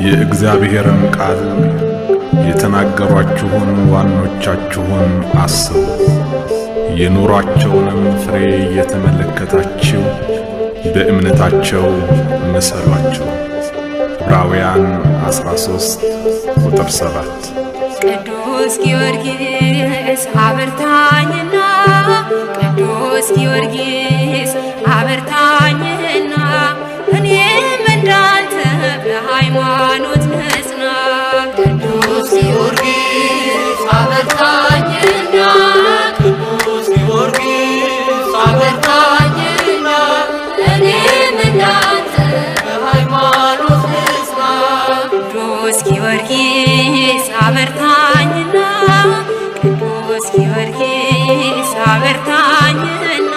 የእግዚአብሔርን ቃል የተናገሯችሁን ዋኖቻችሁን አስቡ፣ የኑሯቸውንም ፍሬ እየተመለከታችሁ በእምነታቸው ምሰሏቸው። ዕብራውያን 13 ቁጥር 7። ቅዱስ ጊዮርጊስ አበርታኝና፣ ቅዱስ ጊዮርጊስ አበርታኝና፣ እኔም እንዳንተ በሃይማኖት ንጽና። ቅዱስ ጊዮርጊስ አበርታኝና፣ ቅዱስ ጊዮርጊስ አበርታኝና፣ እኔም እንዳንተ በሃይማኖት ንጽና። ቅዱስ ጊዮርጊስ አበርታኝና፣ ቅዱስ ጊዮርጊስ አበርታኝና፣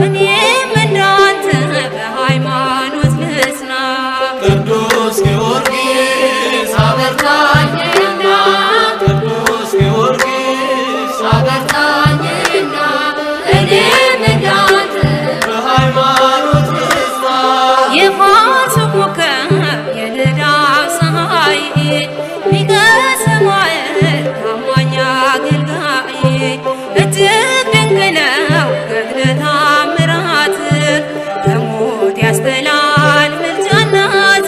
እኔም እንዳንተ በሃይማኖት ንጽና። ቅዱስ ጊዮርጊስ አበርታኝና፣ ቅዱስ ጊዮርጊስ አበርታኝና፣ እኔም እንዳንተ በሃይማኖት ንጽና። የፋስ ኮከብ የንዳድ ፀሐይ ሊቀ ሰማዕታት ታማኝ አገልጋይ፣ እጅግ ድንቅ ነው ገድለ ተአምራት፣ ከሞት ያስጥላል ምልጃና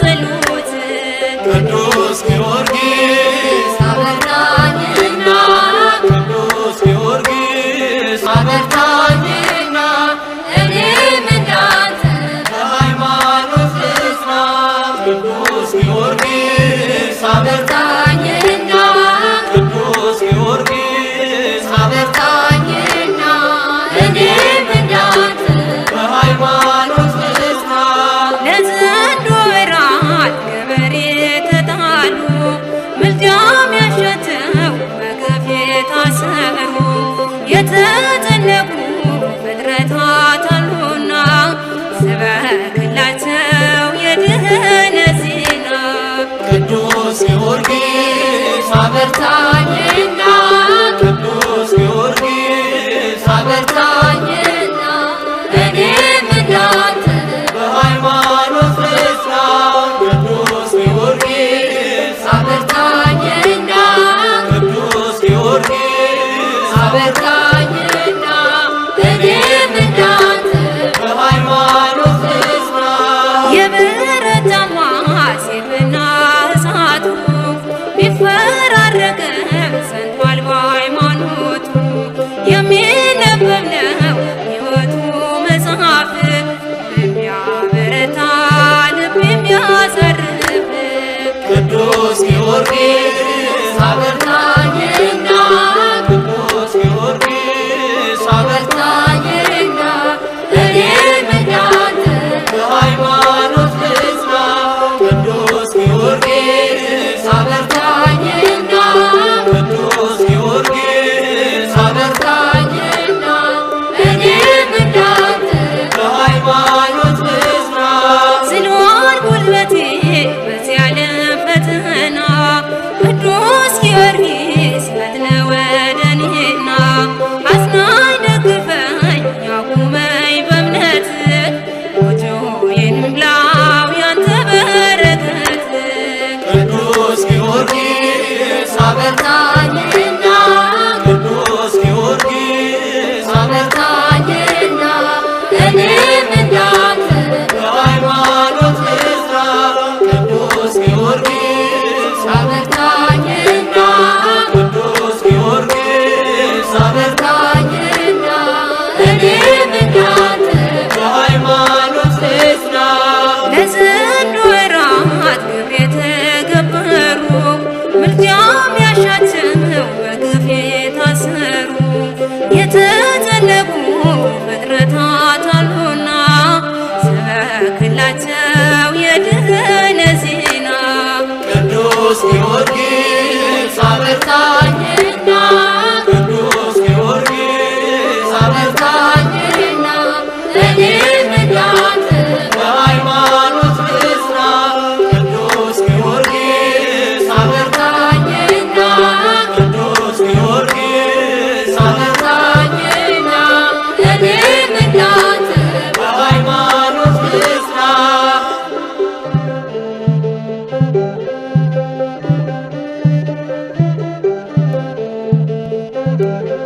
ጸሎት። ቅዱስ ጊዮርጊስ አበርታኝና፣ ቅዱስ ጊዮርጊስ አበርታኝና፣ እኔም እንዳንተ በሃይማኖት ንጽና። ቅዱስ ጊዮርጊስ አበርታኝና፣ ቅዱስ ጊዮርጊስ አበርታኝና፣ እኔም እንዳንተ በሃይማኖት ንጽና። ለዘንዶ እራት ገበሬ ተጣሉ፣ ምልጃም ያሻቸው በግፍ የታሰሩ፣ የተጨነቁ ፍጥረታት አሉና፣ ስበክላቸው የድኅነት ዜና። ቅዱስ ጊዮርጊስ አበርታኝና፣ ቅዱስ ጊዮርጊስ አበርታኝና፣ እኔም እንዳንተ በሃይማኖት ንጽና። ቅዱስ ጊዮርጊስ አበርታኝና፣ ቅዱስ ጊዮርጊስ አበርታኝና፣ እኔም እንዳንተ በሃይማኖት ንጽና። የበረታማ ሰይፍና እሳቱ ቢፈራረቅም ጸንቷል በሃይማኖቱ፣ የሚነበብ ነው ሕይወቱ መጽሐፍ፣ የሚያበረታ ልብ የሚያሳርፍ። ቅዱስ ጊዮርጊስ አበርታኝና፣ ቅዱስ ጊዮርጊስ አበርታኝና፣ እኔም እንዳንተ በሃይማኖት ንጽና። ቅዱስ ጊዮርጊስ አበርታኝና፣ ቅዱስ ጊዮርጊስ አበርታኝና፣ እኔም እንዳንተ በሃይማኖት ንጽና። ዝሏል ጉልበቴ በዚህ ዓለም ፈተና፣ ቅዱስ ጊዮርጊስ ፈጥነ ወደ እኔና፣ አጽናኝ ደግፈኝ አቁመኝ በእምነት፣ ጎጆዬን ሙላው ያንተ በረከት። ቅዱስ ጊዮርጊስ አበርታኝና፣ ቅዱስ ጊዮርጊስ አበርታኝና፣ እኔም እንዳንተ በሃይማኖት ንጽና። ቅዱስ ጊዮርጊስ አበርታኝና፣ ቅዱስ ጊዮርጊስ አበርታኝና፣ እኔም እንዳንተ በሃይማኖት ንጽና። ለዘንዶ እራት ግብር የተገበሩ፣ ምልጃም ያሻቸው በግፍ የታሰሩ፣ የተጨነቁ ፍጥረታት አሉና፣ ስበክላቸው የድኅነት ዜና። ቅዱስ ጊዮርጊስ አበርታኝና፣ ቅዱስ ጊዮርጊስ አበርታኝና፣ እኔም እንዳንተ በሃይማኖት ንጽና። ቅዱስ ጊዮርጊስ አበርታኝና፣ ቅዱስ ጊዮርጊስ አበርታኝና፣ እኔም እንዳንተ በሃይማኖት ንጽና። ነው።